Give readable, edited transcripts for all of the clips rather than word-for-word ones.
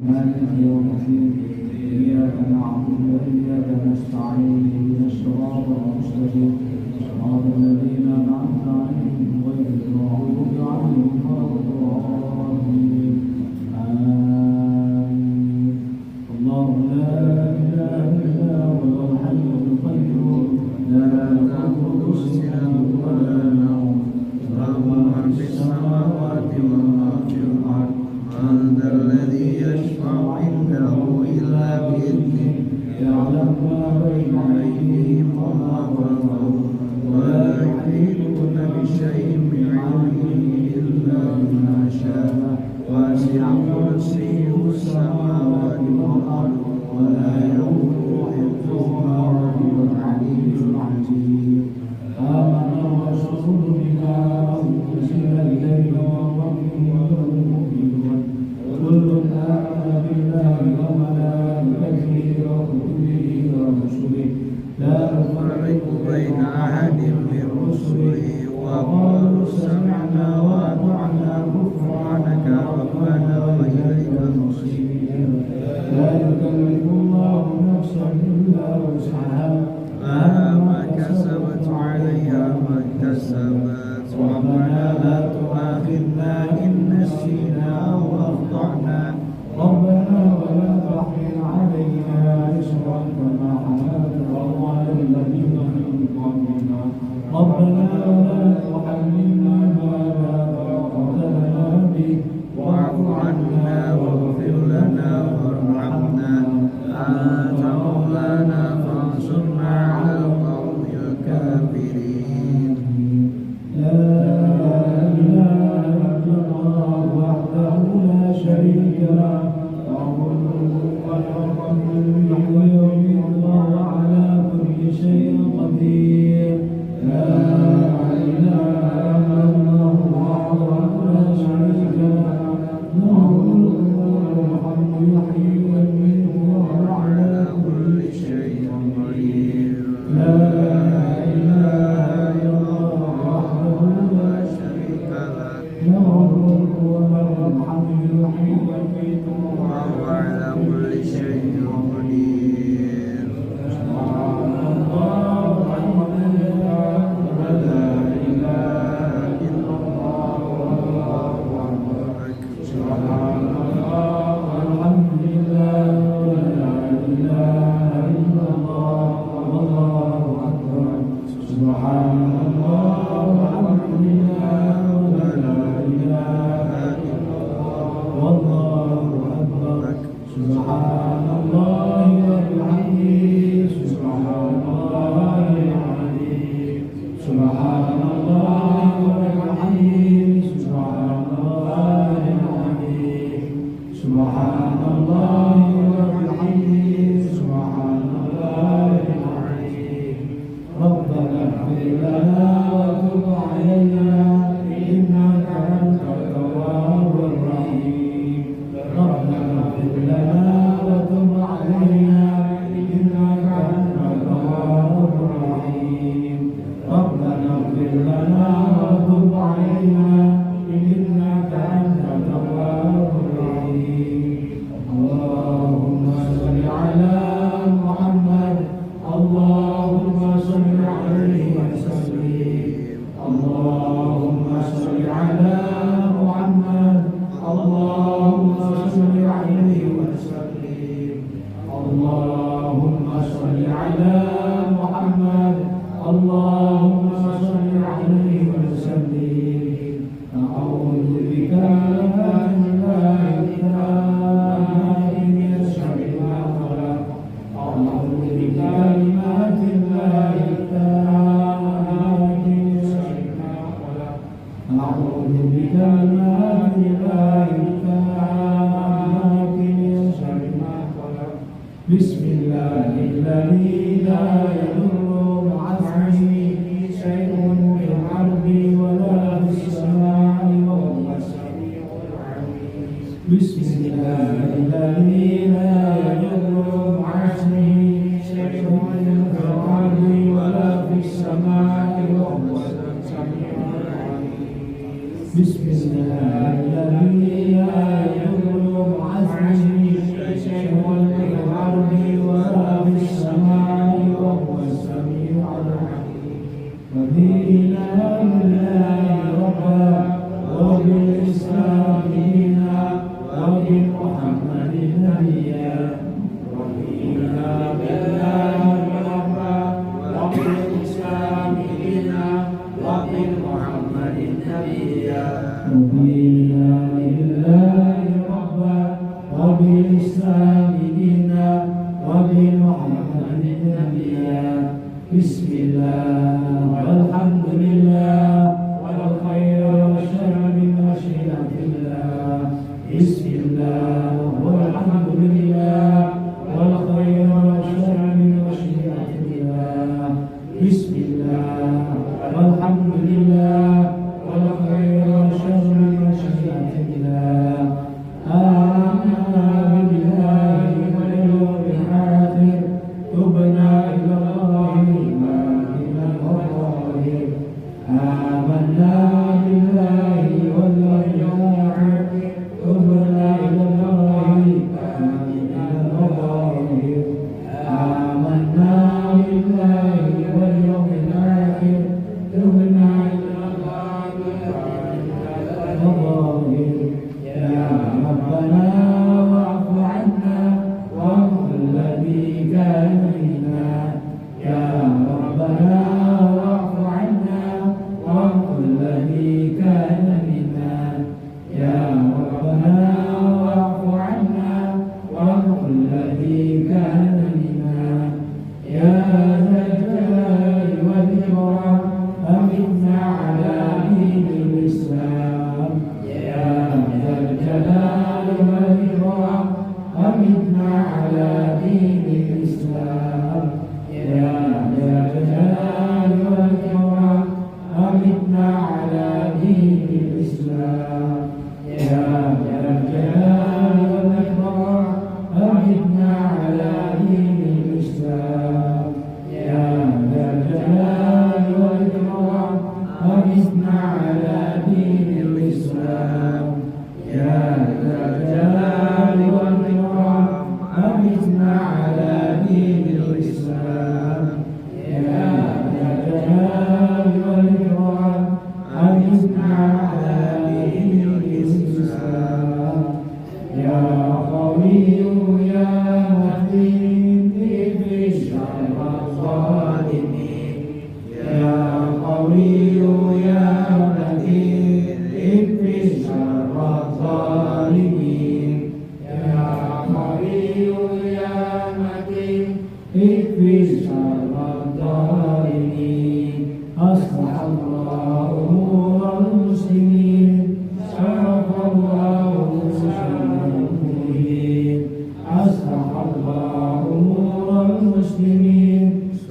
مالك يوم الدين إياك نعبد وإياك نستعين اهدنا الصراط المستقيم صراط الذين أنعمت عليهم غير المغضوب عليهم ولا الضالين آمين. الله لا إله إلا هو الحي القيوم لا تأخذه سنة ولا نوم له ما في السماوات وما في الأرض من ذا الذي يشفع عنده إلا بإذنه يعلم ما بين أيديهم وما خلفهم ولا يحيطون بشيء من علمه إلا بما شاء وسع كرسيه السماوات والأرض ولا يؤوده حفظهما وهو العلي العظيم. آمن الرسول بما أنزل إليه من ربه والمؤمنون كل آمن بالله وملائكته وكتبه ورسله لا نفرق بين أحد من رسله وقالوا سمعنا وأطعنا غفرانك ربنا وإليك المصير. لا يكلف الله نفسا إلا وسعها لها ما كسبت وعليها ما اكتسبت ربنا لا تؤاخذنا إن نسينا أو أخطأنا ربنا ولا تحمل علينا إصرا كما حملته على الذين من قبلنا ربنا ولا تحملنا ما لا طاقة لنا به واعف عنا واغفر لنا وارحمنا أنت مولانا فانصرنا على القوم الكافرين. لا إله إلا الله وحده لا شريك له له الملك والحكم يحيي ويميت وهو على كل شيء قدير. لا إله إلا الله وحده لا شريك له له الملك والحكم يحيي ويميت وهو على كل شيء قدير. لا إله إلا الله وحده لا شريك له له الملك وله الحمد يحيي ويميت وهو على كل شيء قدير. سبحان الله والحمد لله ولا إله إلا الله والله أكبر. سبحان الله والحمد لله ولا إله إلا الله والله أكبر. سبحان الله والحمد لله ولا إله إلا الله والله أكبر. سبحان الله وبحمده سبحان الله العظيم. سبحان الله وبحمده سبحان الله العظيم. سبحان الله وبحمده سبحان الله العظيم. ربنا اغفر لنا وتب علينا إنك أنت التواب الرحيم. ربنا اغفر لنا وتب علينا إنك أنت التواب الرحيم. ربنا اغفر لنا وتب علينا إنك أنت التواب الرحيم. اللهم صل على محمد اللهم صل عليه وسلم. اللهم صل على محمد اللهم صل عليه وسلم. اللهم صل على محمد اللهم صل عليه وسلم. أعوذ بكلمات الله التامات من شر ما خلق. أعوذ بكلمات الله التامات من شر ما خلق. أعوذ بكلمات الله التامات من شر ما خلق. بسم الله الذي لا يضر مع اسمه شيء في الأرض ولا في السماء وهو السميع العليم. بسم الله الذي لا يضر مع اسمه شيء في الأرض ولا في السماء وهو السميع العليم. بسم الله الذي لا يضر مع اسمه وبالإسلام دينا وبمحمد نبيا. بسم الله والحمد لله والخير والشر من مشيئة الله. بسم الله والحمد لله والخير والشر من مشيئة الله. بسم الله والحمد لله والخير والشر من مشيئة الله. آمنا بالله واليوم الآخر تبنا إلى الله إيمانا وظاهر. آمنا بالله واليوم الآخر تبنا إلى الله إيمانا وظاهر. آمنا بالله واليوم الآخر تبنا إلى الله إيمانا وظاهر. يا ربنا واعف عنا واغفر الذي كان منا. يا ربنا واعف عنا واغفر الذي كان منا. يا ربنا واعف عنا واغفر الذي كان منا. يا ذا الجلال والإكرام أمتنا على دين الإسلام. يا ذا الجلال والإكرام أمتنا على دين الإسلام. يا ذا الجلال والإكرام أمتنا على دين الإسلام. يا ذا الجلال والإكرام أمتنا على دين الإسلام. يا ذا الجلال والإكرام أمتنا على دين الإسلام. يا ذا الجلال والإكرام أمتنا على دين الإسلام. يا ذا الجلال والإكرام أمتنا على دين الإسلام. يا قوي يا متين في شر الظالمين. يا قوي يا متين في شر الظالمين. يا قوي يا متين في شر الظالمين. أصلح الله أمور المسلمين. شرف الله شر المؤمنين. أصلح الله أمور المسلمين.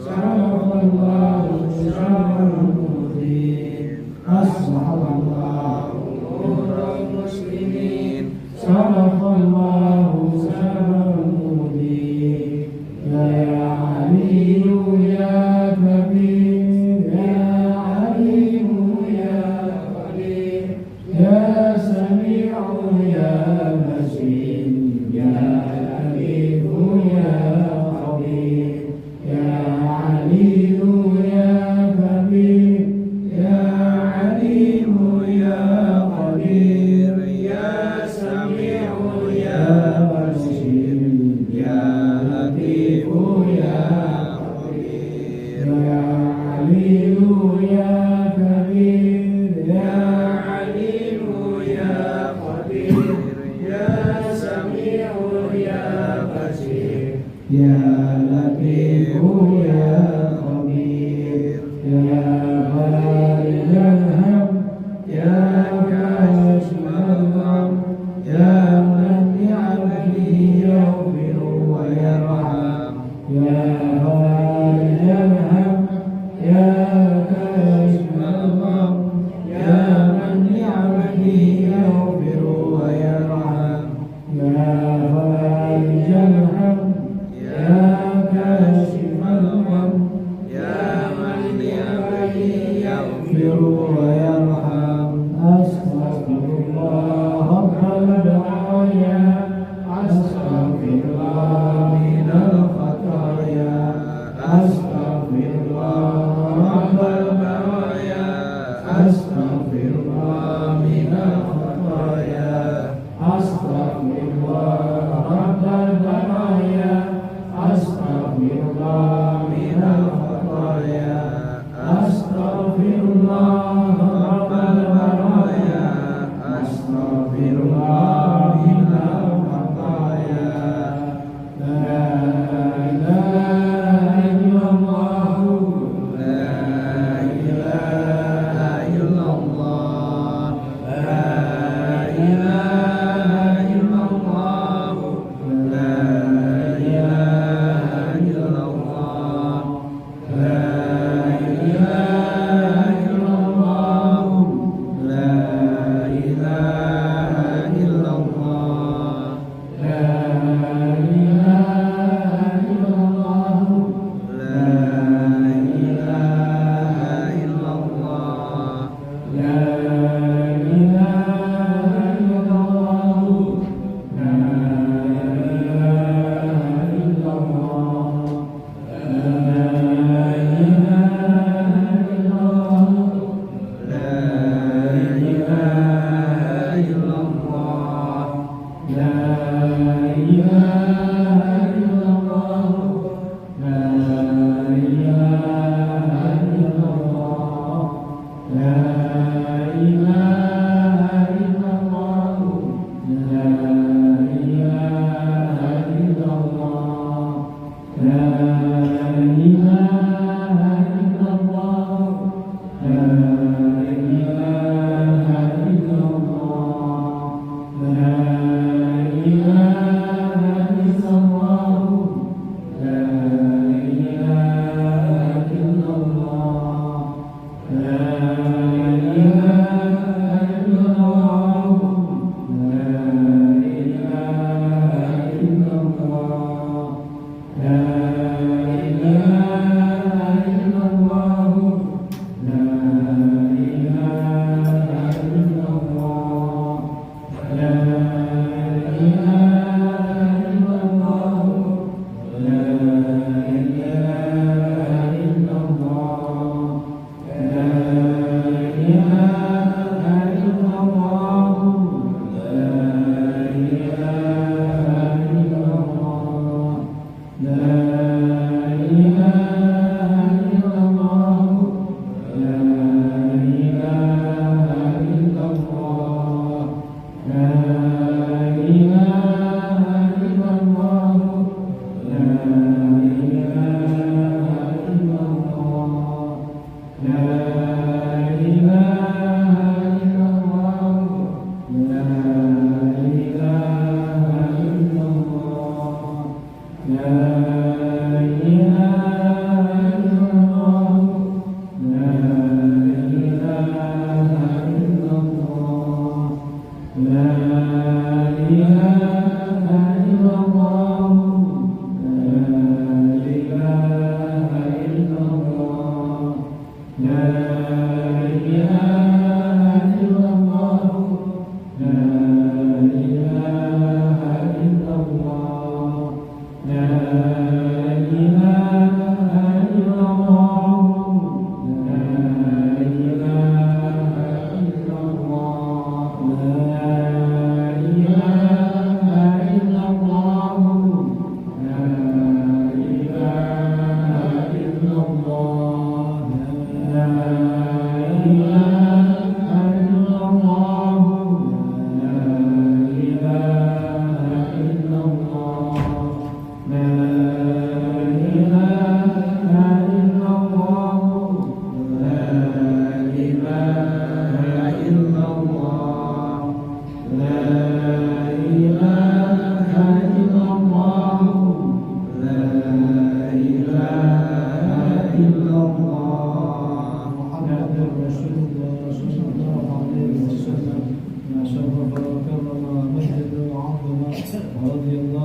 شرف الله شر المؤمنين. أصلح الله أمور المسلمين. شرف الله شر المؤمنين. يا علي يا كبير يا عليم يا قدير يا سميع يا بصير يا لطيف يا خبير. يا علي يا كبير يا عليم يا قدير يا سميع يا بصير يا لطيف يا خبير. يا علي يا كبير يا عليم يا قدير يا سميع يا بصير يا لطيف يا خبير. يا خالق الهم يا كاشف الغم يا من بعبده يغفر ويرحم. يا خالق الهم يا كاشف الغم يا من بعبده يغفر ويرحم. يا خالق الهم يا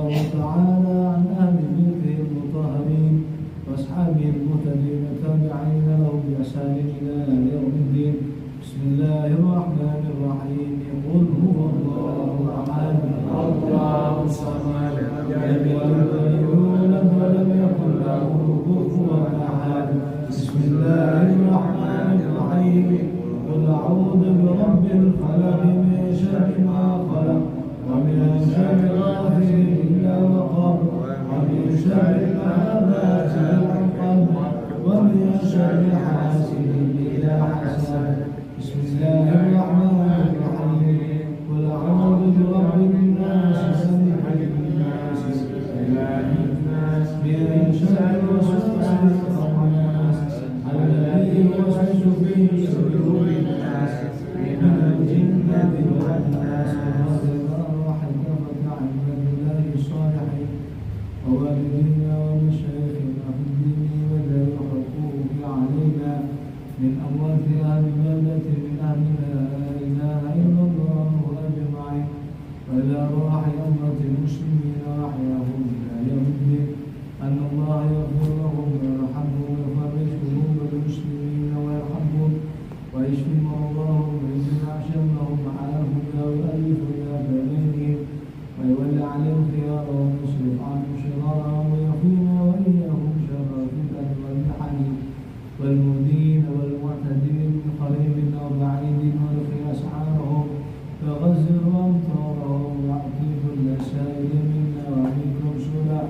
الله تعالى عن أهل بيته المطهرين وأصحابه المهتدين التابعين لهم بإحسان إلى يوم الدين. بسم الله الرحمن الرحيم. قل هو الله أحد الله الصمد لم يلد ولم يكن له كفوا أحد. بسم الله الرحمن الرحيم. قل أعوذ برب الفلق من شر ما خلق ومن شر غاسق إذا وقب ومن شر النفاثات في العقد ومن شر حاسد إذا حسد. بسم الله الرحمن الرحيم. قل أعوذ برب الناس ملك الناس إله الناس من شر الوسواس الخناس الذي يوسوس في صدور الناس من الجنة والناس. ووالدينا ومشايخنا في الدين وذوي الحقوق علينا من أموات أهل البلدة من أهل لا إله إلا الله أجمعين وإلى أرواح أمة المسلمين وأحياهم إلى يوم الدين أن الله يغفر لهم ويرحمهم ويفرج قلوب المسلمين ويرحمهم ويشفي مرضاهم ويجمع شملهم على الهدى ويؤلف ذات بينهم ويولي عليهم خيارهم ويصرف عنهم شرارهم ويقينا وإياهم شر الفتن والمحن والمؤذين والمعتدين من قريب أو بعيد ويرخي أسعارهم ويغزر أمطارهم ويعطي كل سائل منا ومنكم سلع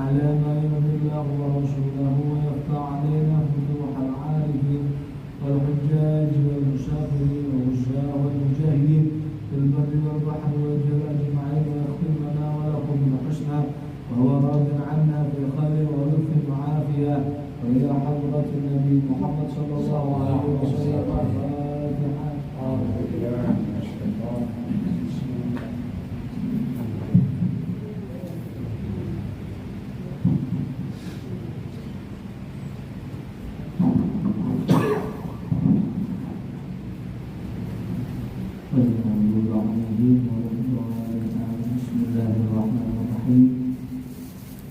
على ما يرضي الله ورسوله ويفتح علينا فتوح العارفين والحجاج والمسافرين والوزاع والمجاهدين في البر والبحر والجبل أجمعين ويختم لنا ولكم بالحسنى وهو راض عنا بخير ولطف وعافية. وإلى حضرة النبي محمد صلى الله عليه وسلم. الفاتحة. أعوذ بالله من الشيطان Bismillahirrahmanirrahim.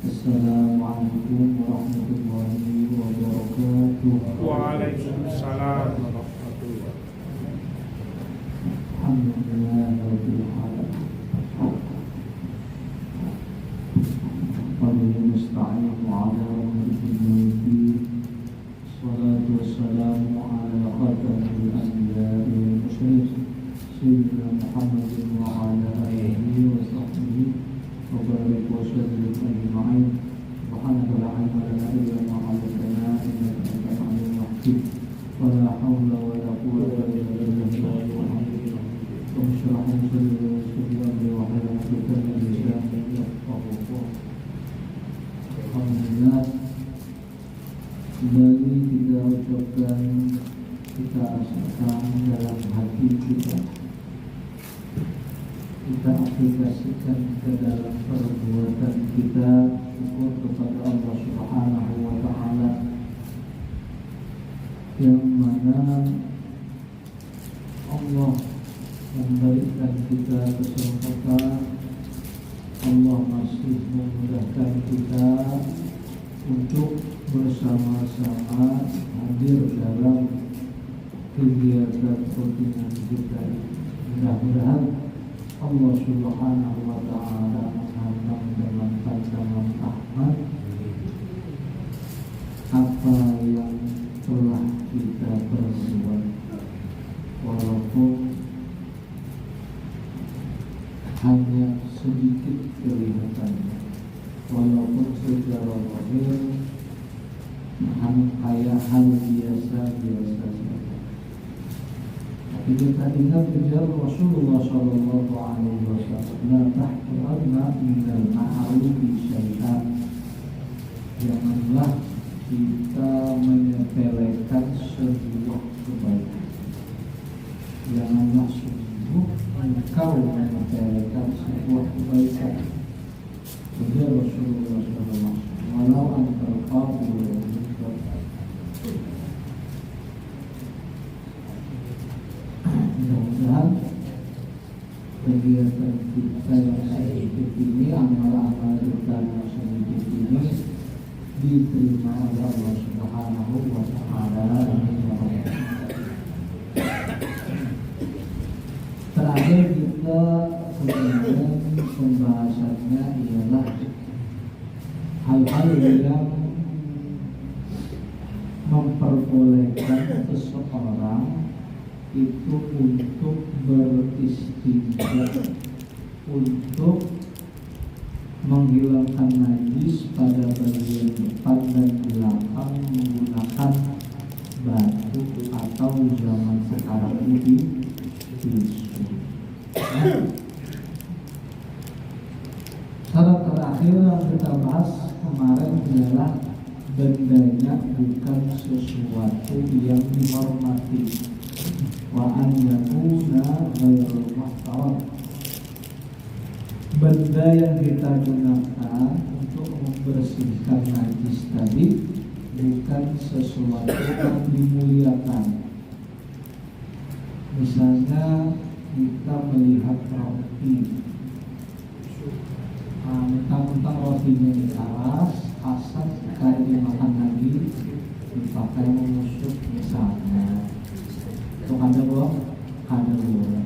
Assalamualaikum warahmatullahi wabarakatuh. Waalaikumsalam warahmatullahi wabarakatuh. Alhamdulillahirabbil alamin. Wa bihi nasta'inu ala umuri. Wassalatu wassalamu ala khatamil anbiya'i wal mursalin sayyidina Muhammadin wa ala alihi wa sahbihi wa barik wa sallim ajma'in. Subhanaka la ilma lana illa ma 'allamtana innaka antal alimul hakim. Wa la hawla wa la quwwata illa billah. Wa salli wa sallim wa halaqatan lisani yafqahu qawli. Alhamdulillah, kembali kita ucapkan, kita rasakan dalam hati kita aplikasikan ke dalam perbuatan kita syukur kepada Allah Subhanahu wa Ta'ala, yang mana Allah memberikan kita kesempatan, Allah masih memudahkan kita untuk bersama-sama hadir dalam kegiatan rutinan kita. Mudah-mudahan Allah Subhanahu wa Ta'ala memandang dengan pandangan rahmat apa yang telah kita perbuat, walaupun hanya sedikit kelihatannya, walaupun secara zahir hanya hal biasa-biasa saja. Kita ingat ujar Rasulullah Sallallahu Alaihi Wasallam, la tahqiranna minal ma'rufi syai'an. Janganlah kita menyepelekan sebuah kebaikan. Janganlah sungguh engkau menyepelekan sebuah kebaikan. Ujar Rasulullah Sallallahu Alaihi Wasallam, walau antal qabul. Mudah-mudahan kegiatan kita yang saya ikuti ini, amal-amal kita sedikit ini diterima oleh Allah Subhanahu wa Ta'ala. Terakhir kita kemudian pembahasannya ialah hal-hal yang memperbolehkan seseorang itu untuk beristinja, untuk menghilangkan najis pada bagian depan dan belakang menggunakan batu atau zaman sekarang ini tisu. Syarat terakhir yang kita bahas kemarin adalah bendanya bukan sesuatu yang dihormati. Wa an yakuna ghairul muhtaram. Benda yang kita gunakan untuk membersihkan najis tadi bukan sesuatu yang dimuliakan. Misalnya kita melihat roti, mentang-mentang rotinya ditaras, asal sekali dimakan lagi dipakai menusuk misalnya. Itu ada boh, ada boh.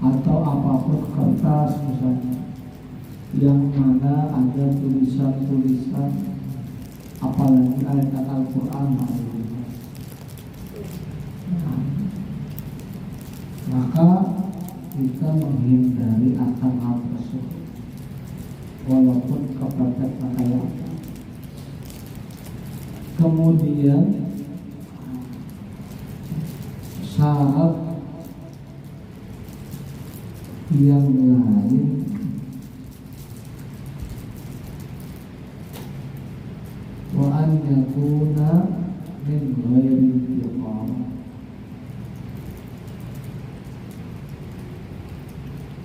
Atau apapun kertas misalnya yang mana ada tulisan-tulisan, apalagi ayat Al-Quran, maka kita menghindari akan hal tersebut walaupun kepepet pakaian. Kemudian syarat yang lain wa an yakuna min ghairi tiqam,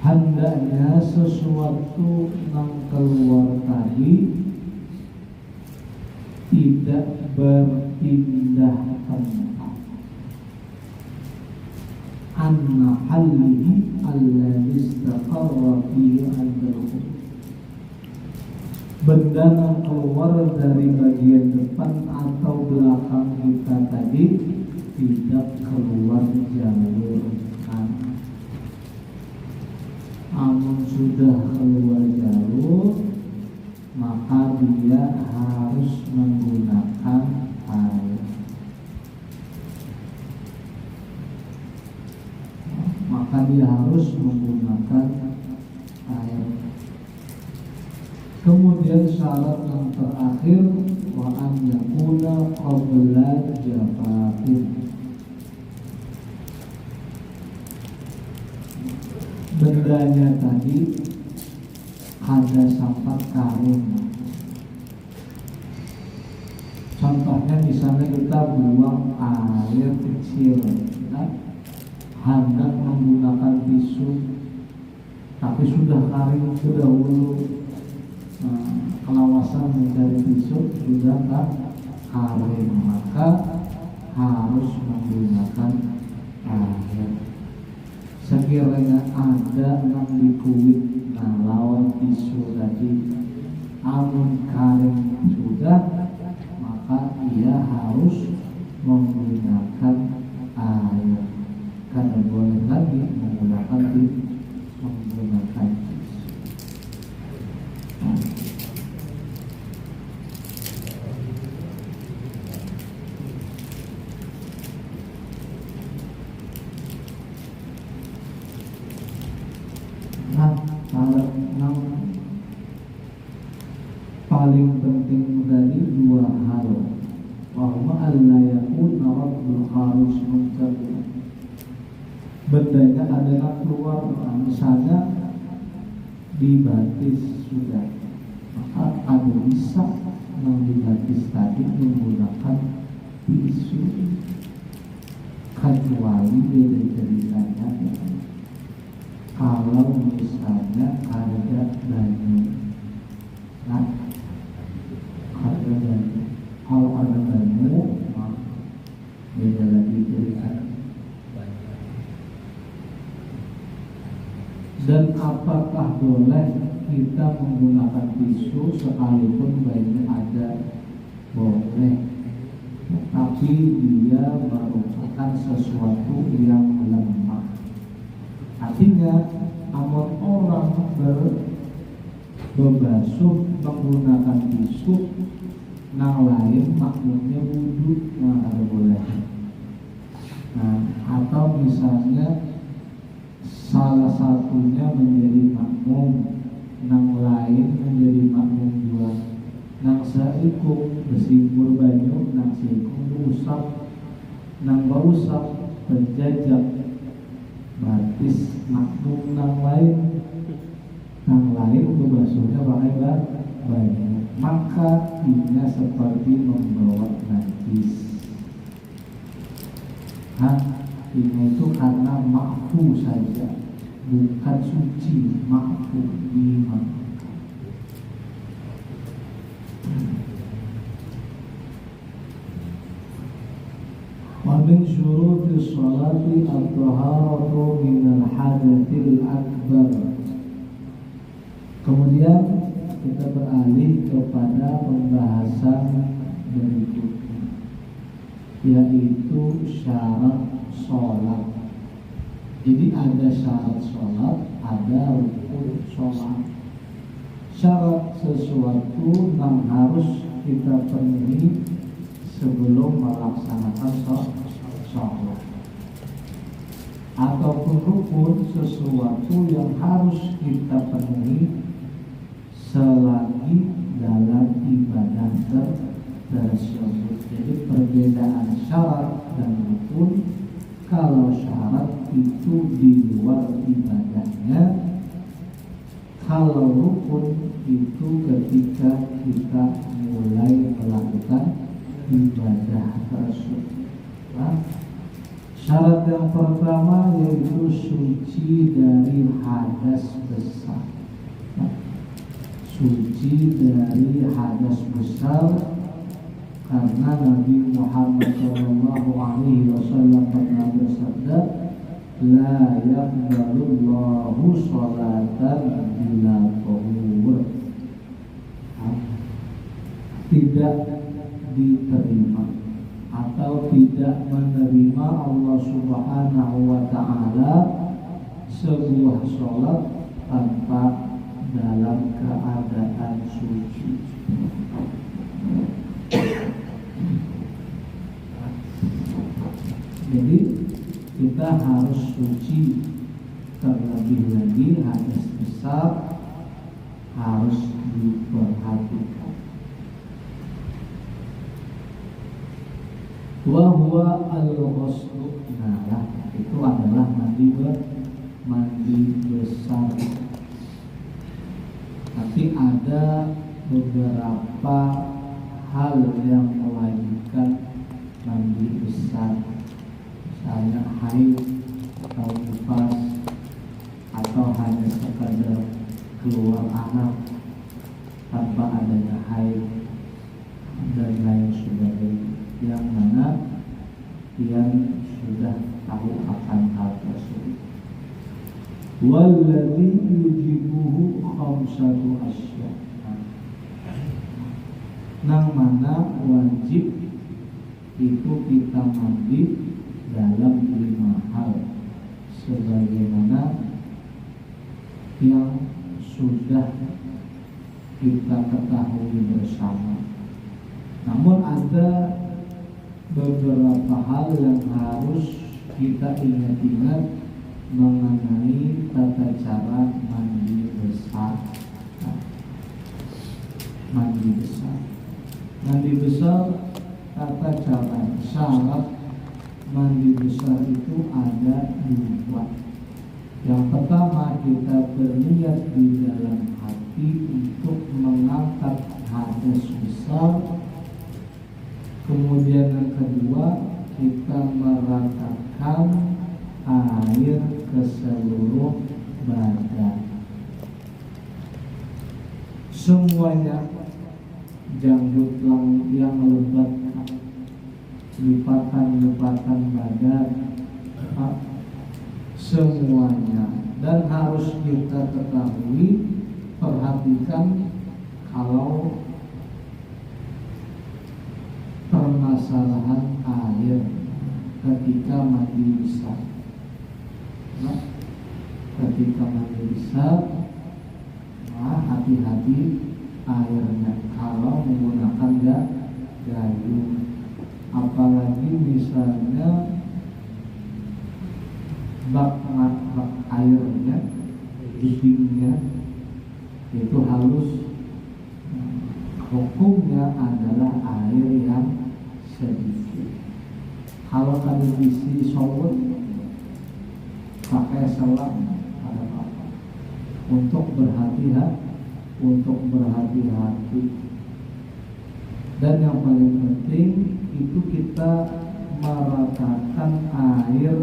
hendaknya sesuatu yang keluar tadi tidak berpindah tempat. Anna hallihi alladhi istaqarra fihi al-khulq. Benda yang keluar dari bagian depan atau belakang kita tadi tidak keluar jalur kanan. Namun sudah keluar jalur, maka dia harus menggunakan air. Maka dia harus menggunakan air. Kemudian syarat yang terakhir wa an yakuna qabla jafatin. Bendanya tadi ada sempat kering. Contohnya misalnya kita buang air kecil, hendak menggunakan tisu, tapi sudah kering terdahulu. Kelawasan mencari tisu sudah kering, maka harus menggunakan air. Sekiranya ada yang dikuit lawan tisu tadi, namun kering sudah, maka ia harus menggunakan air. Karena boleh lagi menggunakan tisu. Paling penting dari dua hal, bahwa alla yakuna rabbul kharus muntabih. Bendanya adalah keluar, misalnya dibatis sudah, maka ada bisa yang dibatis tadi menggunakan tisu, kecuali dari ceritanya kalau misalnya ada baju. Nah, kalau ada baju, Dan apakah boleh kita menggunakan tisu sekalipun baiknya ada? Boleh, tapi dia merupakan sesuatu yang lemah. Artinya, amun orang berbasuh menggunakan tisu, nang lain makmumnya wudhu, nah ada boleh. Nah, atau misalnya salah satunya menjadi makmum, nang lain menjadi makmum dua, nang saiku bersimbur banyu, nang saiku berusak, nang berusak penjajak, batis makmum nang lain berbasuhnya pakai banyu, maka ini seperti membawa najis. Ini itu karena ma'fu saja, bukan suci, ma'fu dimaafkan. Wa min syuruti sholati at-taharatu min al-hadatsil akbar. Kemudian kita beralih kepada pembahasan berikutnya, yaitu syarat sholat. Jadi ada syarat sholat, ada rukun sholat. Syarat sesuatu yang harus kita penuhi sebelum melaksanakan sholat. Ataupun rukun sesuatu yang harus kita penuhi selagi dalam ibadah tersebut. Jadi perbedaan syarat dan rukun, kalau syarat itu di luar ibadahnya, kalau rukun itu ketika kita mulai melakukan ibadah tersebut. Syarat yang pertama yaitu suci dari hadas besar. Suci dari hadas besar, karena Nabi Muhammad SAW pernah bersabda, la yaqbalullahu sholatan bila tahur. Tidak diterima atau tidak menerima Allah Subhanahu wa ta'ala sebuah sholat tanpa dalam keadaan suci. Jadi kita harus suci, terlebih lagi hadas besar harus diperhatikan. Wa huwa al-ghusl, nah itu adalah mandi besar. Tapi ada beberapa hal yang mewajibkan mandi besar, misalnya haid atau nifas, atau hanya sekadar keluar anak tanpa adanya haid dan lain sebagainya, yang mana yang sudah tahu akan hal tersebut. Walladzi yujibuhu khamsatu asya, nang mana wajib itu kita mandi dalam 5 hal, sebagaimana yang sudah kita ketahui bersama. Namun ada beberapa hal yang harus kita ingat-ingat mengenai tata cara mandi besar. Mandi besar, tata cara syarat mandi besar itu ada 2. Yang pertama, kita berniat di dalam hati untuk mengangkat hadas besar. Kemudian yang kedua, kita meratakan air ke seluruh badan. Semuanya, janggut yang lebat, lipatan badan, semuanya Dan harus kita ketahui, perhatikan kalau permasalahan air ketika mandi besar. Nah, ketika mandi besar, hati-hati airnya kalau menggunakan gayung. Apalagi misalnya bak airnya, dindingnya itu halus, hukumnya adalah air yang sedikit. Kalau tadi isi shower pakai selang ada apa? Untuk berhati-hati. Dan yang paling penting itu kita meratakan air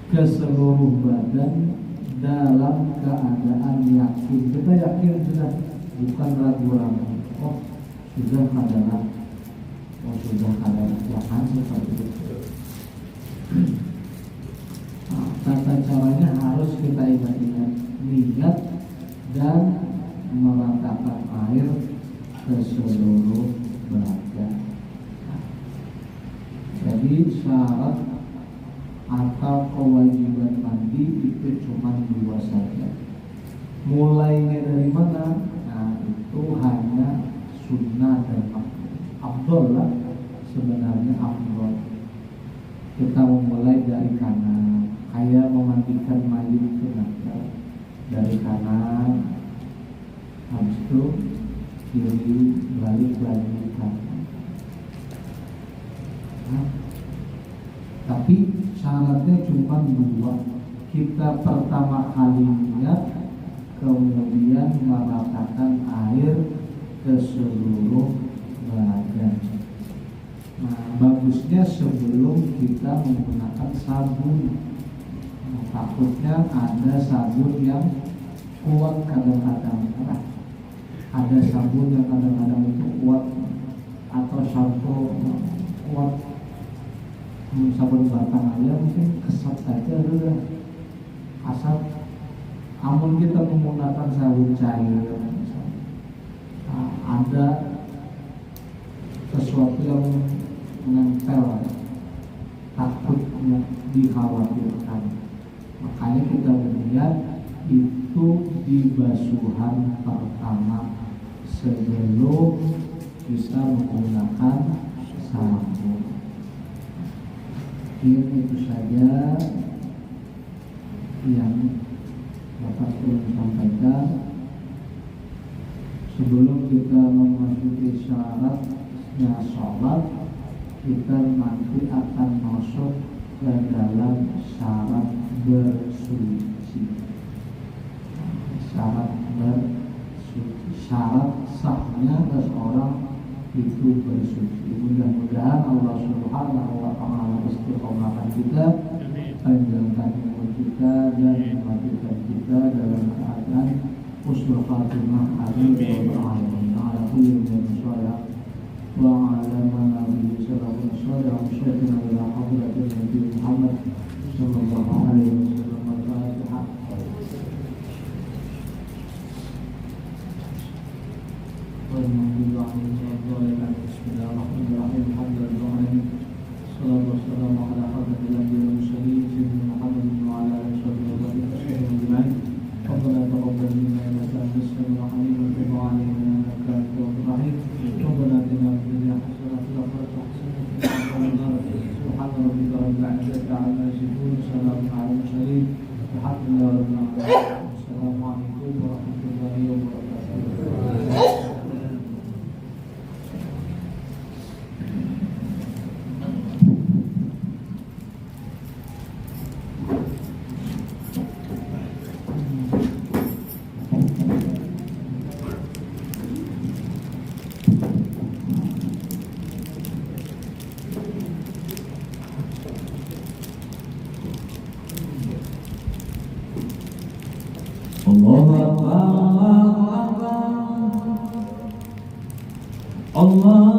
ke seluruh badan dalam keadaan yakin. Kita yakin sudah, bukan ragu-ragu. Oh sudah adalah, jangan seperti itu. Tata caranya harus kita ingat-ingat, niat dan meratakan air ke seluruh badan. Jadi syarat atau kewajiban mandi itu cuma 2 saja. Mulainya dari mana? Nah itu hanya sunnah dan afdol lah, sebenarnya afdol. Kita memulai dari kanan, kayak memandikan mayit itu dari kanan, habis itu kiri, balik kanan. Nah, tapi syaratnya cuma 2. Kita pertama kali niat, kemudian meratakan air ke seluruh badan. Nah, bagusnya sebelum kita menggunakan sabun. Nah, takutnya ada sabun yang kuat kadang-kadang. Ada sabun yang kadang-kadang itu kuat, atau sampo kuat. Sabun batang aja mungkin kesat saja sudah asal. Namun kita menggunakan sabun cair, ada sesuatu yang menempel, takutnya dikhawatirkan. Makanya kita melihat itu di basuhan pertama sebelum bisa menggunakan sabun. Itu saja yang dapat saya sampaikan. Sebelum kita memasuki syaratnya sholat, kita nanti akan masuk ke dalam syarat bersuci. Syarat sahnya seseorang itu bersuci. Mudah-mudahan Allah Subhanahu wa Ta'ala istiqomahkan kita, panjangkan umur kita dan mematikan kita dalam keadaan husnul khatimah. Amin ya rabbal alamin. Ala kulli min sholih wa ala man nabi sallallahu alaihi wasallam syaikhina ila hadratin Nabi Muhammad sallallahu alaihi wasallam. Bismillahirrahmanirrahim. Alhamdulillah. Sallallahu wasallam ala khatamil anbiya'i wal mursalin sayyidina Muhammad wa ala alihi wasallam. Rabbana taqabbal minna innaka antas samiul alim wa tub 'alaina innaka antat tawwabur rahim. Rabbana atina fid dunya hasanah wa fil akhirati hasanah wa qina adhaban nar. Subhana rabbika rabbil 'izzati 'amma yasifun, salamun 'alal mursalin, walhamdulillahi rabbil alamin. Assalamualaikum warahmatullahi wabarakatuh. Allah